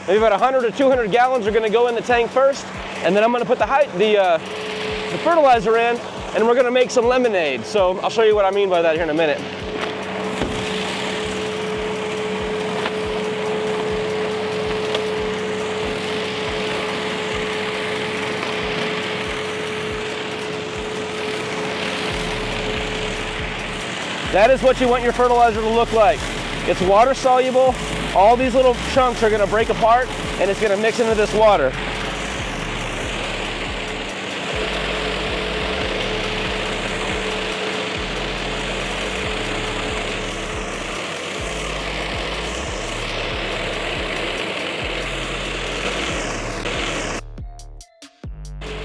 Maybe about 100 or 200 gallons are gonna go in the tank first, and then I'm gonna put the fertilizer in, and we're gonna make some lemonade. So I'll show you what I mean by that here in a minute. That is what you want your fertilizer to look like. It's water soluble. All these little chunks are gonna break apart and it's gonna mix into this water.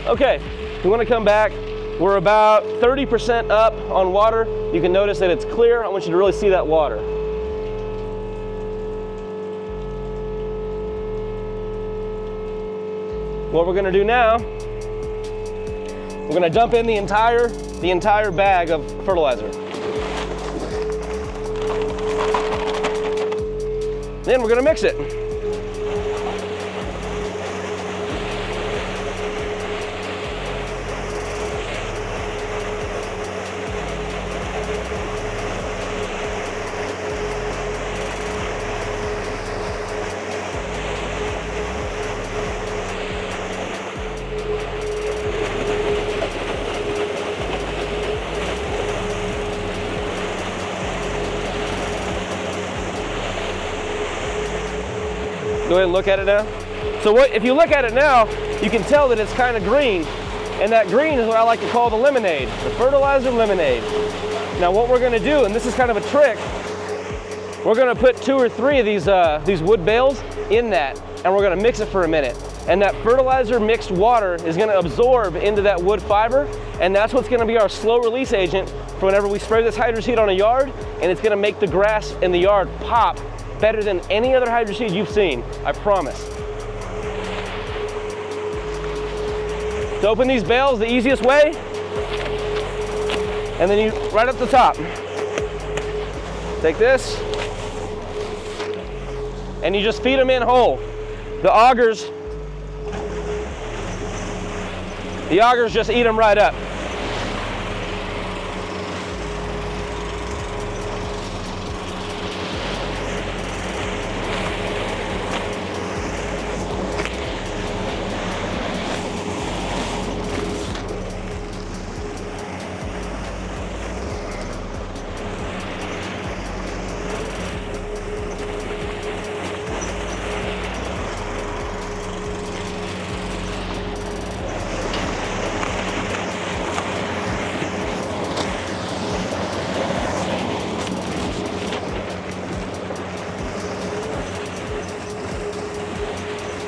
Okay, we wanna come back. We're about 30% up on water. You can notice that it's clear. I want you to really see that water. What we're gonna do now, we're gonna dump in the entire bag of fertilizer. Then we're gonna mix it. Go ahead and look at it now. So if you look at it now, you can tell that it's kind of green. And that green is what I like to call the lemonade, the fertilizer lemonade. Now what we're gonna do, and this is kind of a trick, we're gonna put 2 or 3 of these wood bales in that, and we're gonna mix it for a minute. And that fertilizer mixed water is gonna absorb into that wood fiber, and that's what's gonna be our slow release agent for whenever we spray this Hydroseed on a yard, and it's gonna make the grass in the yard pop better than any other Hydroseed you've seen, I promise. To open these bales the easiest way, and then you, right up the top, take this, and you just feed them in whole. The augers just eat them right up.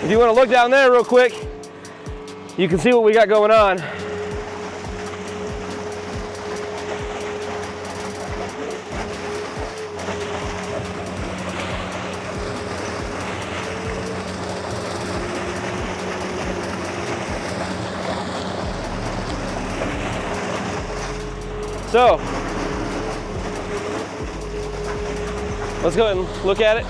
If you want to look down there real quick, you can see what we got going on. So, let's go ahead and look at it.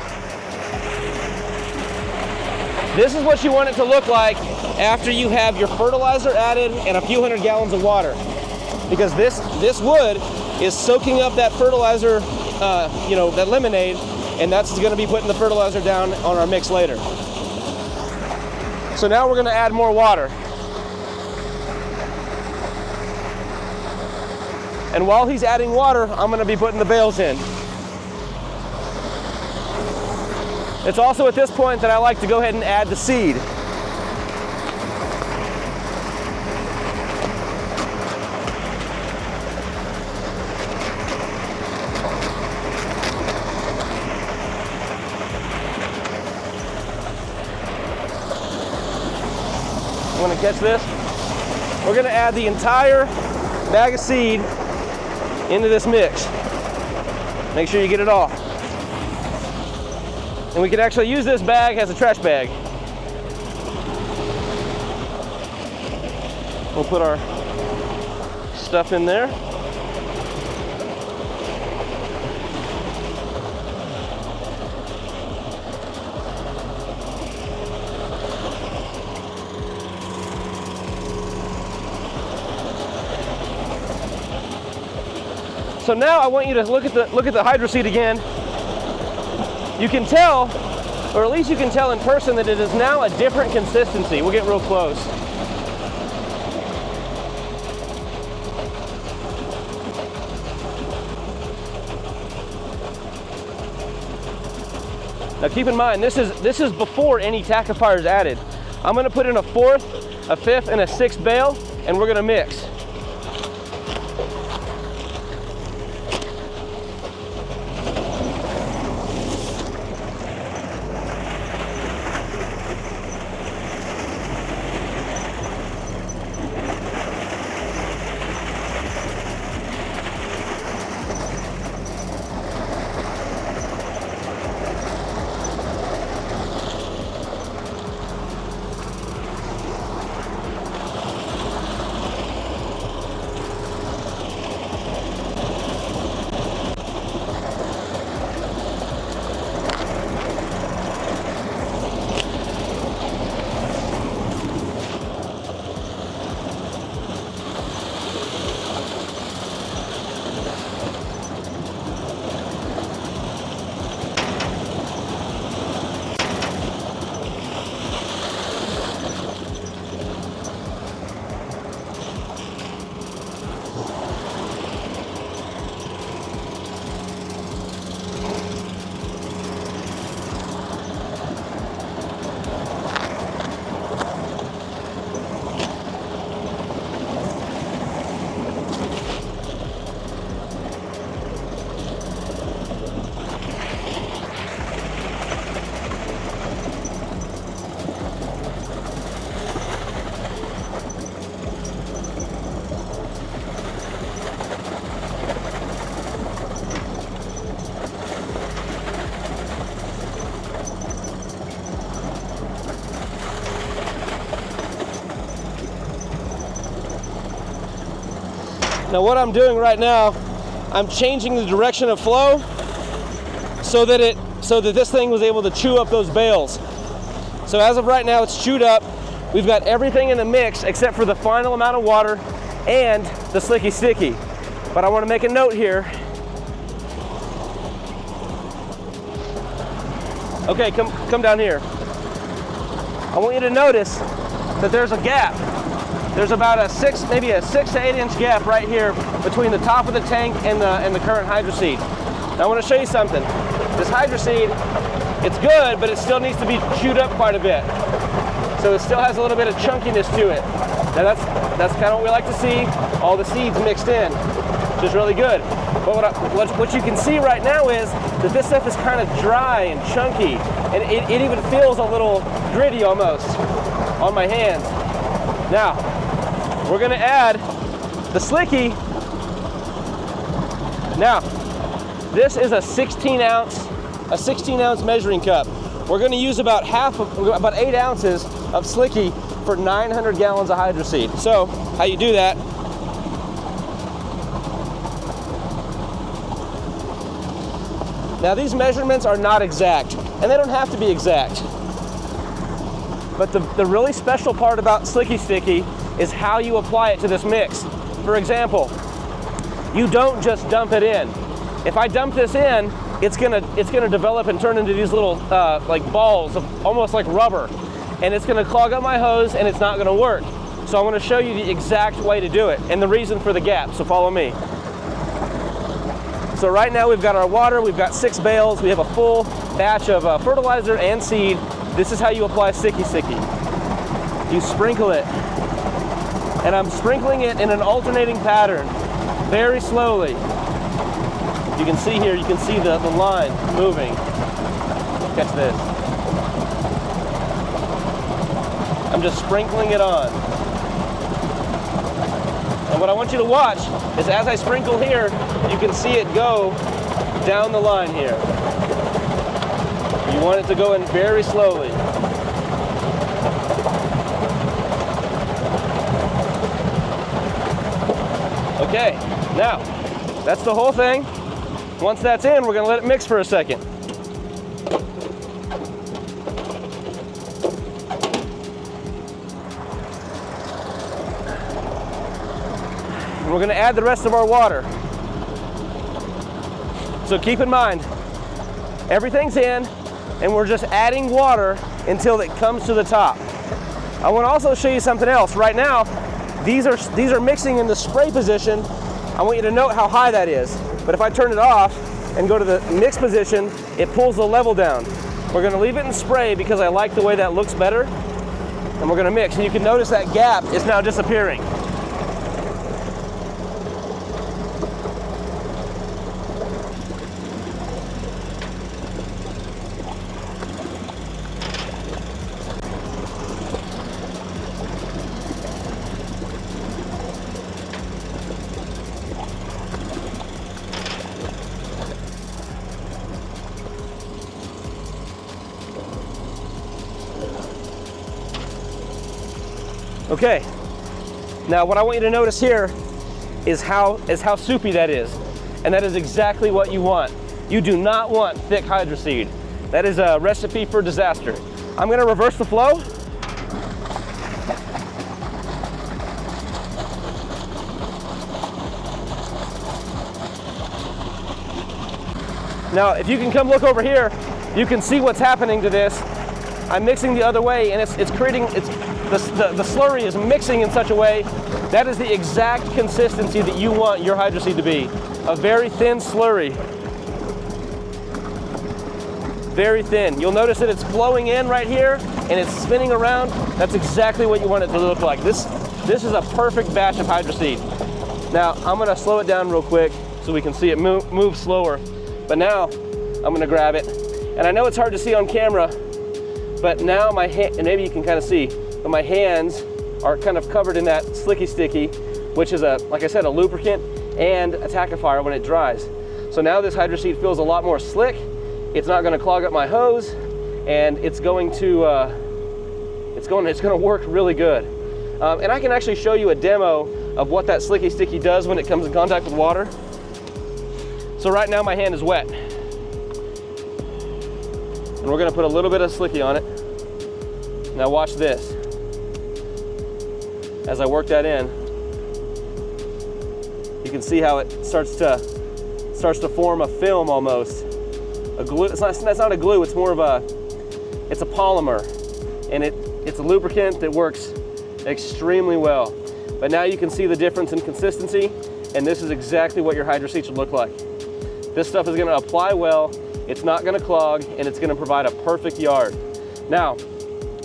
This is what you want it to look like after you have your fertilizer added and a few hundred gallons of water. Because this wood is soaking up that fertilizer, that lemonade, and that's going to be putting the fertilizer down on our mix later. So now we're going to add more water. And while he's adding water, I'm going to be putting the bales in. It's also at this point that I like to go ahead and add the seed. I'm going to catch this. We're going to add the entire bag of seed into this mix. Make sure you get it all. And we can actually use this bag as a trash bag. We'll put our stuff in there. So now I want you to look at the Hydroseed again. You can tell, or at least you can tell in person, that it is now a different consistency. We'll get real close. Now keep in mind, this is before any tackifier is added. I'm gonna put in a 4th, a 5th, and a 6th bale, and we're gonna mix. Now what I'm doing right now, I'm changing the direction of flow so that this thing was able to chew up those bales. So as of right now, it's chewed up. We've got everything in the mix except for the final amount of water and the slicky sticky. But I want to make a note here. Okay, come down here. I want you to notice that there's a gap. There's about maybe a 6 to 8 inch gap right here between the top of the tank and the current Hydroseed. Now I want to show you something. This Hydroseed, it's good, but it still needs to be chewed up quite a bit. So it still has a little bit of chunkiness to it. Now that's kind of what we like to see, all the seeds mixed in, which is really good. But what you can see right now is that this stuff is kind of dry and chunky, and it even feels a little gritty almost on my hands. Now, we're gonna add the slicky. Now, this is a 16 ounce measuring cup. We're gonna use about 8 ounces of slicky for 900 gallons of Hydroseed. So, how you do that? Now these measurements are not exact, and they don't have to be exact. But the really special part about Slicky Sticky is how you apply it to this mix. For example, you don't just dump it in. If I dump this in, it's gonna develop and turn into these little like balls of almost like rubber, and it's gonna clog up my hose and it's not gonna work. So I want to show you the exact way to do it and the reason for the gap. So follow me. So right now we've got our water, we've got 6 bales, we have a full batch of fertilizer and seed. This is how you apply Sticky Sticky. You sprinkle it, and I'm sprinkling it in an alternating pattern, very slowly. You can see here, you can see the line moving. Catch this. I'm just sprinkling it on. And what I want you to watch is as I sprinkle here, you can see it go down the line here. You want it to go in very slowly. Okay, now that's the whole thing. Once that's in, we're gonna let it mix for a second. And we're gonna add the rest of our water. So keep in mind, everything's in, and we're just adding water until it comes to the top. I want to also show you something else. Right now, these are mixing in the spray position. I want you to note how high that is. But if I turn it off and go to the mix position, it pulls the level down. We're going to leave it in spray because I like the way that looks better. And we're going to mix. And you can notice that gap is now disappearing. Okay, now what I want you to notice here is how soupy that is. And that is exactly what you want. You do not want thick hydroseed. That is a recipe for disaster. I'm gonna reverse the flow. Now, if you can come look over here, you can see what's happening to this. I'm mixing the other way, and it's creating, the slurry is mixing in such a way that is the exact consistency that you want your hydroseed to be. A very thin slurry. Very thin. You'll notice that it's flowing in right here and it's spinning around. That's exactly what you want it to look like. This is a perfect batch of hydroseed. Now, I'm gonna slow it down real quick so we can see it move slower. But now, I'm gonna grab it. And I know it's hard to see on camera, but now my hand, and maybe you can kind of see, but my hands are kind of covered in that slicky sticky, which is like I said, a lubricant and a tackifier when it dries. So now this hydroseed feels a lot more slick. It's not going to clog up my hose, and it's going to work really good. And I can actually show you a demo of what that slicky sticky does when it comes in contact with water. So right now my hand is wet, and we're going to put a little bit of slicky on it. Now watch this. As I work that in, you can see how it starts to form a film almost. A glue. It's not a glue. It's more of it's a polymer, and it's a lubricant that works extremely well. But now you can see the difference in consistency, and this is exactly what your hydroseed should look like. This stuff is going to apply well. It's not going to clog, and it's going to provide a perfect yard. Now,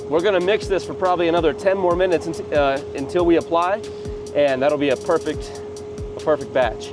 we're going to mix this for probably another 10 more minutes until we apply, and that'll be a perfect batch.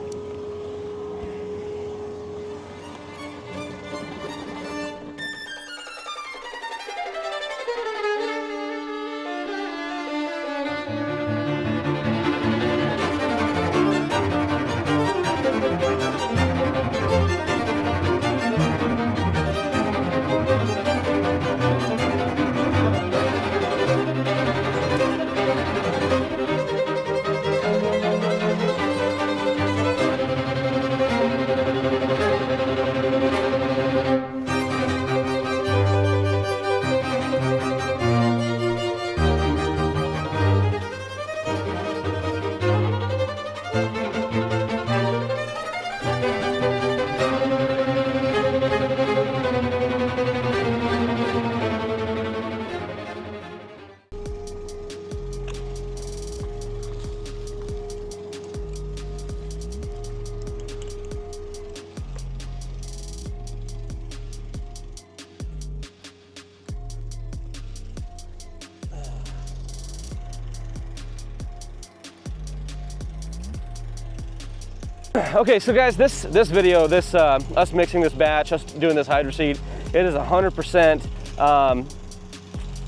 Okay, so guys, this video, us mixing this batch, us doing this hydroseed, it is 100%,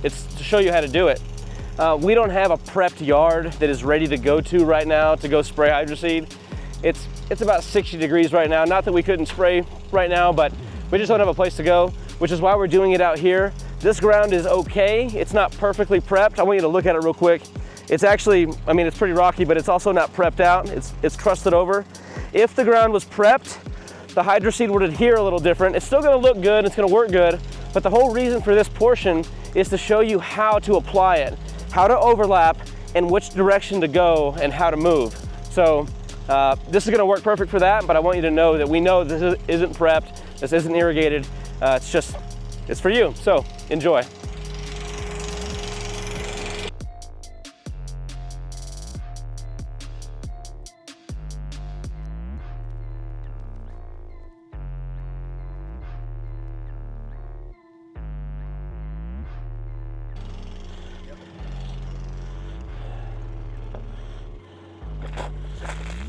it's to show you how to do it. We don't have a prepped yard that is ready to go to right now to go spray hydroseed. It's about 60 degrees right now. Not that we couldn't spray right now, but we just don't have a place to go, which is why we're doing it out here. This ground is okay. It's not perfectly prepped. I want you to look at it real quick. It's actually, I mean, it's pretty rocky, but it's also not prepped out. It's crusted over. If the ground was prepped, the hydroseed would adhere a little different. It's still gonna look good, it's gonna work good, but the whole reason for this portion is to show you how to apply it, how to overlap, and which direction to go and how to move. So This is gonna work perfect for that, but I want you to know that we know this isn't prepped, this isn't irrigated, it's for you, so enjoy.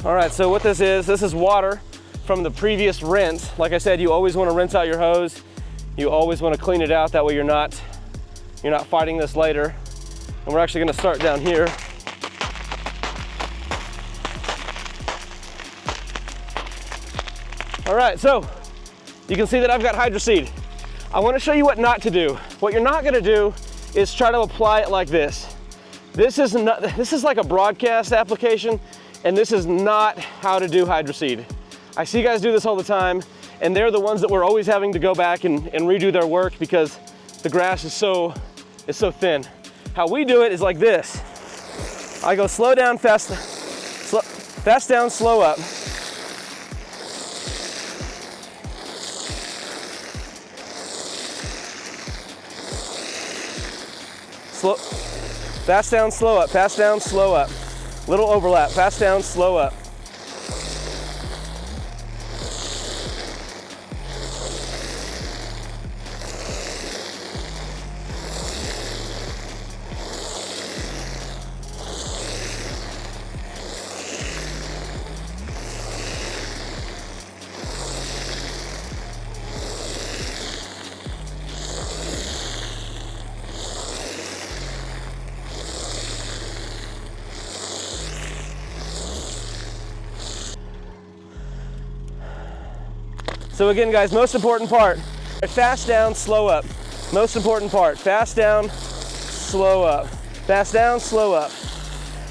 All right, so what this is water from the previous rinse. Like I said, you always want to rinse out your hose. You always want to clean it out, that way you're not fighting this later. And we're actually going to start down here. All right, so you can see that I've got Hydroseed. I want to show you what not to do. What you're not going to do is try to apply it like this. This is like a broadcast application, and this is not how to do Hydroseed. I see guys do this all the time, and they're the ones that we're always having to go back and redo their work because the grass is so thin. How we do it is like this. I go slow down, fast down, slow up. Fast down, slow up, fast down, slow up. Little overlap, fast down, slow up. So again, guys, most important part, fast down, slow up. Most important part, fast down, slow up. Fast down, slow up.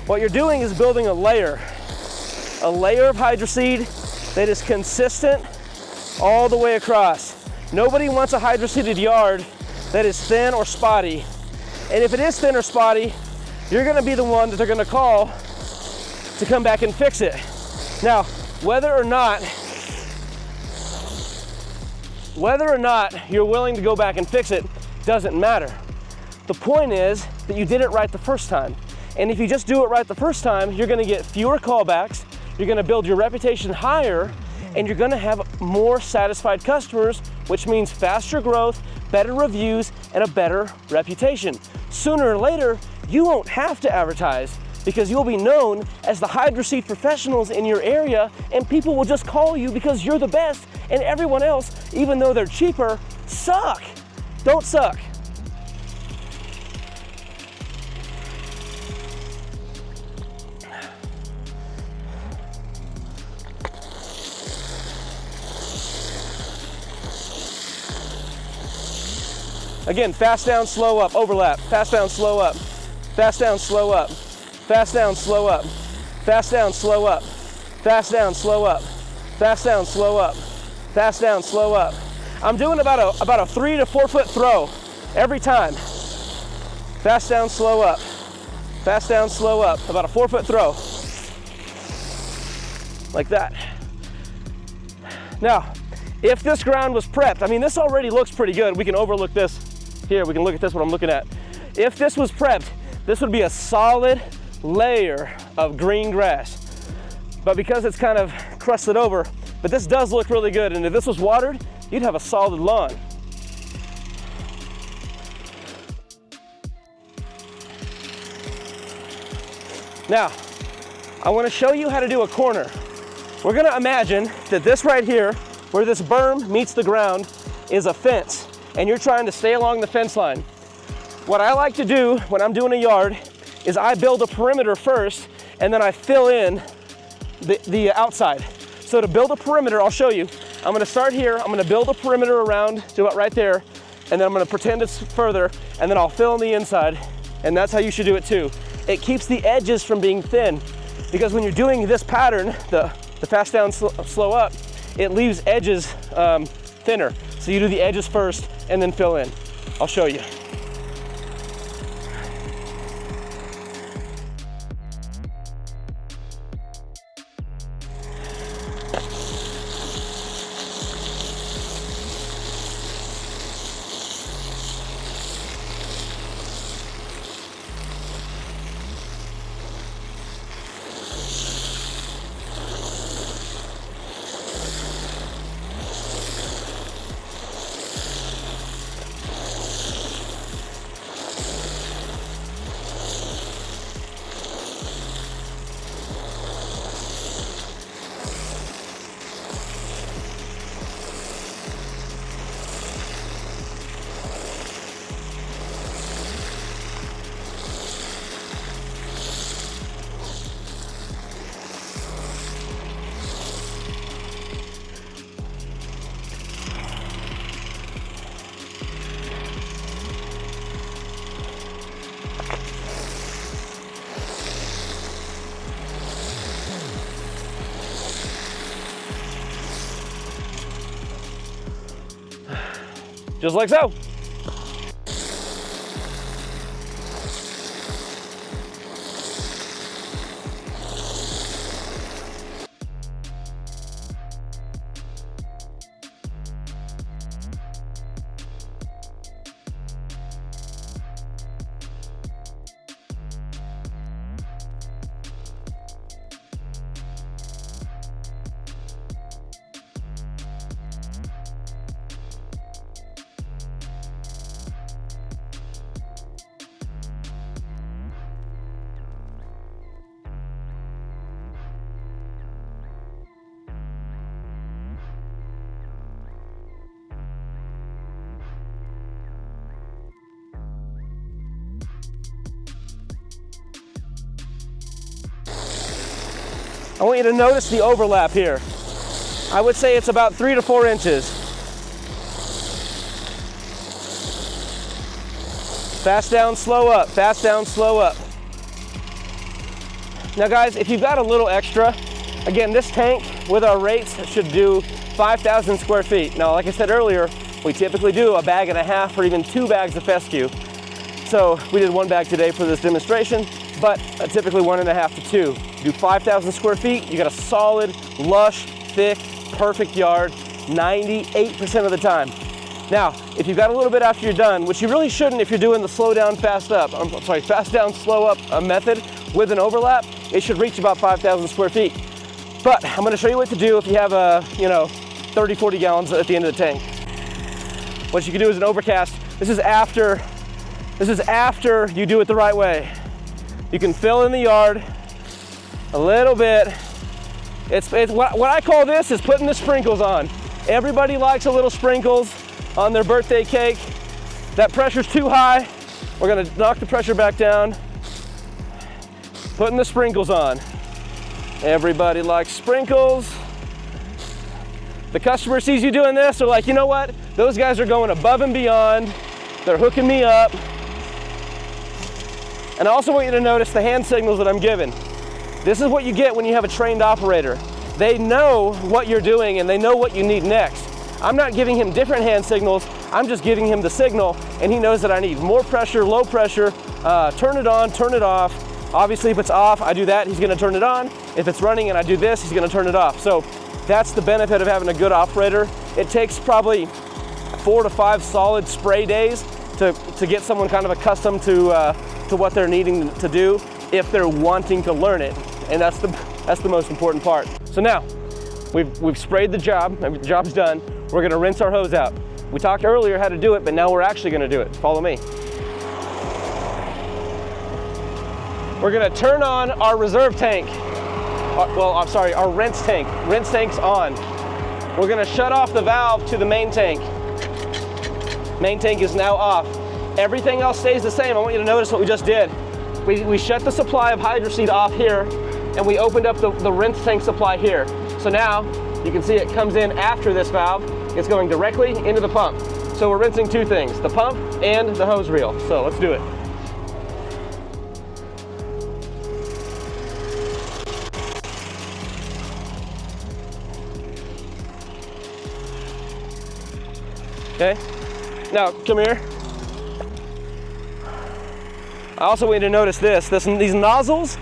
What you're doing is building a layer of Hydroseed that is consistent all the way across. Nobody wants a hydroseeded yard that is thin or spotty. And if it is thin or spotty, you're gonna be the one that they're gonna call to come back and fix it. Now, whether or not you're willing to go back and fix it doesn't matter. The point is that you did it right the first time. And if you just do it right the first time, you're gonna get fewer callbacks, you're gonna build your reputation higher, and you're gonna have more satisfied customers, which means faster growth, better reviews, and a better reputation. Sooner or later, you won't have to advertise because you'll be known as the Hydroseed professionals in your area, and people will just call you because you're the best, and everyone else, even though they're cheaper, suck. Don't suck. Again, fast down, slow up, overlap. Fast down, slow up. Fast down, slow up. Fast down, slow up. Fast down, slow up. Fast down, slow up. Fast down, slow up. Fast down, slow up. I'm doing about a 3 to 4 foot throw every time. Fast down, slow up. Fast down, slow up. About a 4 foot throw. Like that. Now, if this ground was prepped, I mean, this already looks pretty good. We can overlook this here. We can look at this, what I'm looking at. If this was prepped, this would be a solid layer of green grass. But because it's kind of crusted over, but this does look really good. And if this was watered, you'd have a solid lawn. Now, I want to show you how to do a corner. We're going to imagine that this right here, where this berm meets the ground, is a fence, and you're trying to stay along the fence line. What I like to do when I'm doing a yard is I build a perimeter first, and then I fill in the outside. So to build a perimeter, I'll show you. I'm gonna start here, I'm gonna build a perimeter around to about right there, and then I'm gonna pretend it's further, and then I'll fill in the inside, and that's how you should do it too. It keeps the edges from being thin, because when you're doing this pattern, the fast down, slow up, it leaves edges thinner. So you do the edges first, and then fill in. I'll show you. just like so. I want you to notice the overlap here. I would say it's about 3 to 4 inches. Fast down, slow up, fast down, slow up. Now guys, if you've got a little extra, again, this tank with our rates should do 5,000 square feet. Now, like I said earlier, we typically do a bag and a half or even 2 bags of fescue. So we did 1 bag today for this demonstration, but typically 1.5 to 2. Do 5,000 square feet, you got a solid, lush, thick, perfect yard 98% of the time. Now, if you've got a little bit after you're done, which you really shouldn't if you're doing the slow down, fast up, fast down, slow up method with an overlap, it should reach about 5,000 square feet. But I'm gonna show you what to do if you have 30, 40 gallons at the end of the tank. What you can do is an overcast. This is after you do it the right way. You can fill in the yard a little bit. It's what I call this is putting the sprinkles on. Everybody likes a little sprinkles on their birthday cake. That pressure's too high. We're gonna knock the pressure back down. Putting the sprinkles on. Everybody likes sprinkles. The customer sees you doing this, they're like, you know what? Those guys are going above and beyond. They're hooking me up. And I also want you to notice the hand signals that I'm giving. This is what you get when you have a trained operator. They know what you're doing and they know what you need next. I'm not giving him different hand signals, I'm just giving him the signal, and he knows that I need more pressure, low pressure, turn it on, turn it off. Obviously, if it's off, I do that, he's gonna turn it on. If it's running and I do this, he's gonna turn it off. So that's the benefit of having a good operator. It takes probably 4 to 5 solid spray days to get someone kind of accustomed to what they're needing to do if they're wanting to learn it. And that's the most important part. So now, we've sprayed the job, the job's done. We're gonna rinse our hose out. We talked earlier how to do it, but now we're actually gonna do it. Follow me. We're gonna turn on our reserve tank. Our rinse tank. Rinse tank's on. We're gonna shut off the valve to the main tank. Main tank is now off. Everything else stays the same. I want you to notice what we just did. We shut the supply of Hydroseed off here, and we opened up the rinse tank supply here. So now, you can see it comes in after this valve. It's going directly into the pump. So we're rinsing 2 things, the pump and the hose reel. So let's do it. Okay, now come here. I also want you to notice these nozzles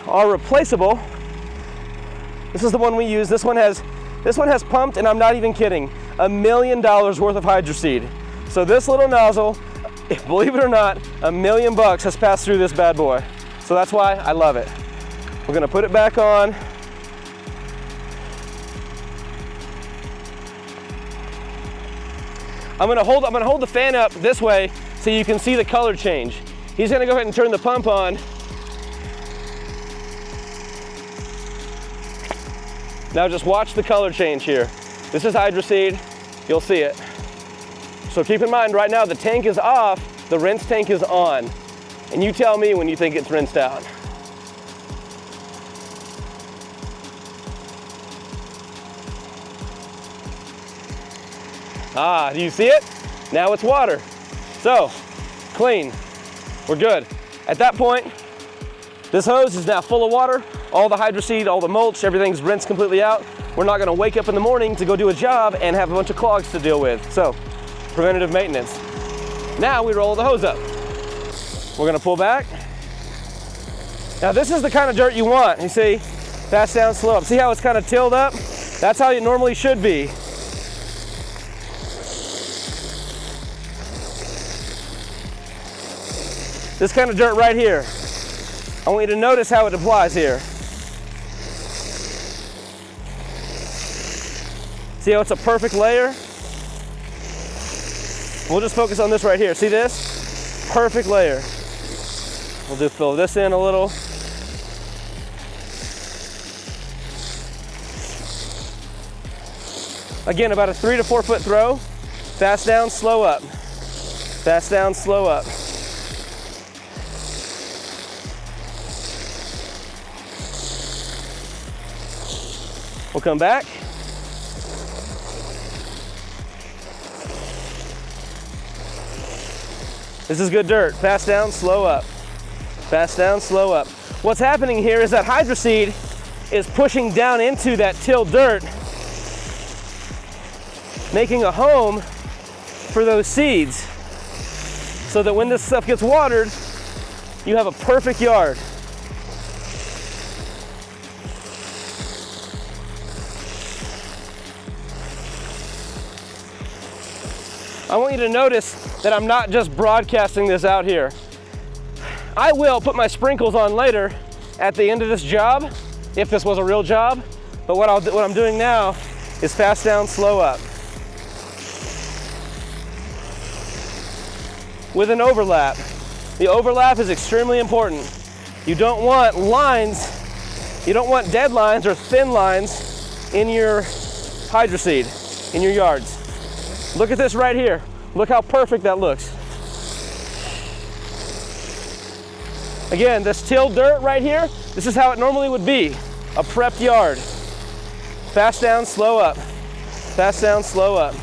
are replaceable. This is the one we use. This one has pumped, and I'm not even kidding, $1 million worth of Hydroseed. So this little nozzle, believe it or not, $1 million has passed through this bad boy. So that's why I love it. We're gonna put it back on. I'm gonna hold the fan up this way so you can see the color change. He's gonna go ahead and turn the pump on. Now just watch the color change here. This is Hydroseed, you'll see it. So keep in mind, right now the tank is off, the rinse tank is on. And you tell me when you think it's rinsed out. Ah, do you see it? Now it's water. So, clean, we're good. At that point, this hose is now full of water. All the Hydroseed, all the mulch, everything's rinsed completely out. We're not gonna wake up in the morning to go do a job and have a bunch of clogs to deal with. So, preventative maintenance. Now we roll the hose up. We're gonna pull back. Now this is the kind of dirt you want. You see, fast down, slow up. See how it's kind of tilled up? That's how it normally should be. This kind of dirt right here. I want you to notice how it applies here. See how it's a perfect layer? We'll just focus on this right here. See this? Perfect layer. We'll just fill this in a little. Again, about a 3 to 4 foot throw. Fast down, slow up. Fast down, slow up. We'll come back. This is good dirt. Fast down, slow up. Fast down, slow up. What's happening here is that Hydroseed is pushing down into that tilled dirt, making a home for those seeds, so that when this stuff gets watered, you have a perfect yard. I want you to notice that I'm not just broadcasting this out here. I will put my sprinkles on later at the end of this job, if this was a real job, but what I'm doing now is fast down, slow up. With an overlap. The overlap is extremely important. You don't want lines, you don't want dead lines or thin lines in your Hydroseed, in your yards. Look at this right here. Look how perfect that looks. Again, this tilled dirt right here, this is how it normally would be, a prepped yard. Fast down, slow up. Fast down, slow up.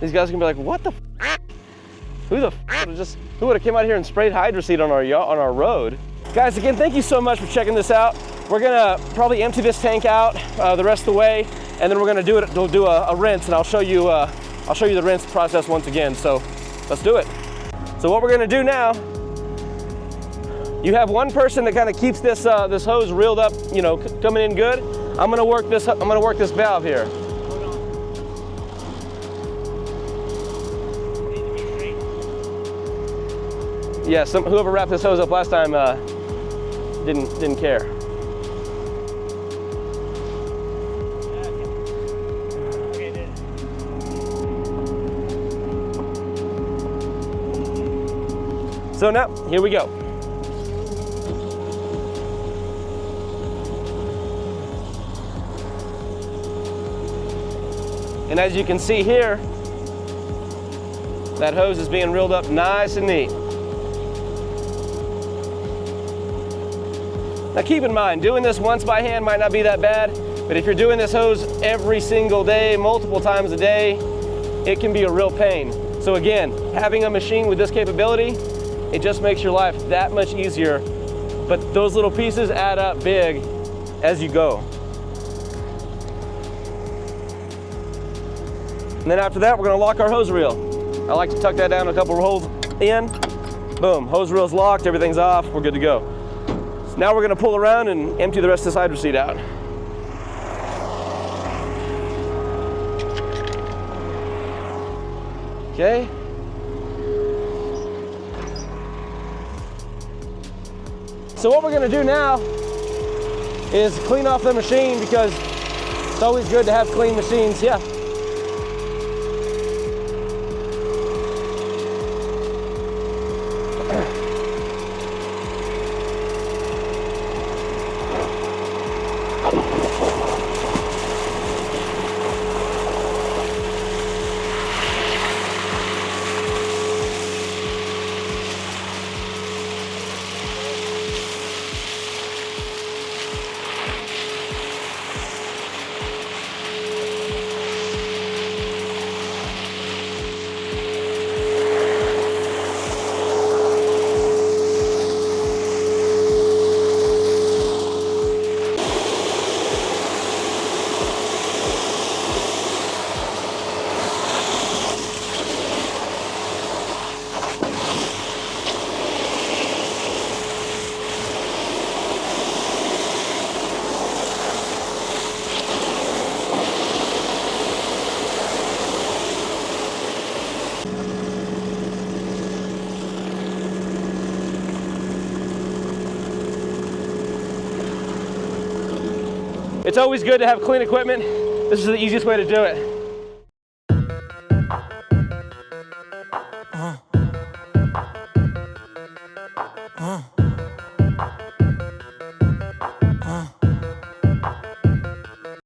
These guys are gonna be like, what the f? Who would have came out here and sprayed Hydroseed on our road? Guys, again, thank you so much for checking this out. We're gonna probably empty this tank out the rest of the way, and then we're gonna do a rinse, and I'll show you the rinse process once again. So let's do it. So what we're gonna do now, you have one person that kind of keeps this this hose reeled up, you know, coming in good. I'm gonna work this valve here. Yeah, whoever wrapped this hose up last time didn't care. So now, here we go. And as you can see here, that hose is being reeled up nice and neat. Now keep in mind, doing this once by hand might not be that bad, but if you're doing this hose every single day, multiple times a day, it can be a real pain. So again, having a machine with this capability, it just makes your life that much easier, but those little pieces add up big as you go. And then after that, we're gonna lock our hose reel. I like to tuck that down a couple holes in. Boom, hose reel's locked, everything's off, we're good to go. So now we're gonna pull around and empty the rest of this hydroseed out. Okay. So what we're gonna do now is clean off the machine, because it's always good to have clean machines. Yeah. It's always good to have clean equipment. This is the easiest way to do it.